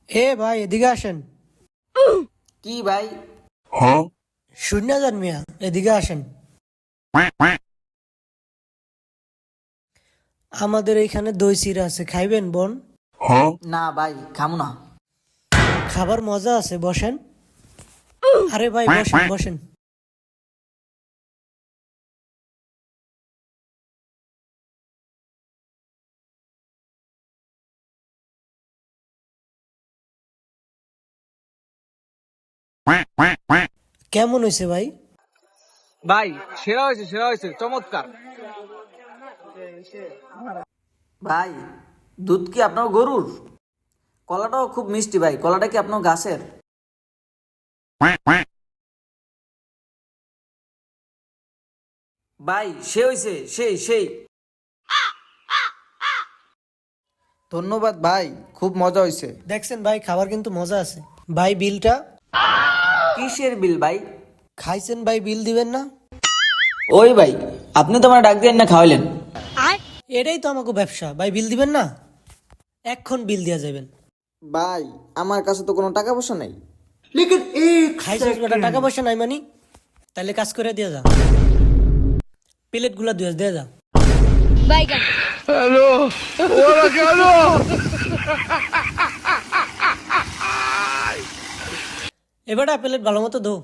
এ ভাই এদিকে আসেন। কি ভাই? শূন্য যান মিয়া, এদিকে আসেন। আমাদের এইখানে দই চিরা আছে, খাইবেন বোন? না ভাই, খামু না। খাবার মজা আছে, বসেন। আরে ভাই বসেন বসেন। কেমন হয়েছে ভাই? ভাই সেরা হয়েছে, সেরা হয়েছে, চমৎকার। ভাই, দুধ কি আপনার গরুর? কলাটাও খুব মিষ্টি ভাই। কলাটা কি আপনার গাছের? ভাই সে হয়েছে, সেই। ধন্যবাদ ভাই, খুব মজা হয়েছে। দেখছেন ভাই, খাবার কিন্তু মজা আছে। ভাই বিলটা? কিসের বিল ভাই? খাইছেন ভাই, বিল দিবেন না? ওই ভাই, আপনি তো আমার ডাক দিয়ে না খাওয়াইলেন। এটাই তো আমাকে ব্যবসা ভাই, বিল দিবেন না? এক্ষণ বিল দিয়া যাবেন। ভাই, আমার কাছে তো কোনো টাকা পয়সা নেই। খাইছিস বেটা, টাকা পয়সা নাই মানি? তাহলে কাজ করে দিয়া যা, প্লেট গুলা দিয়ে দিয়ে যা। বাইগান। এবারটা প্লেট ভালো মতো ধো।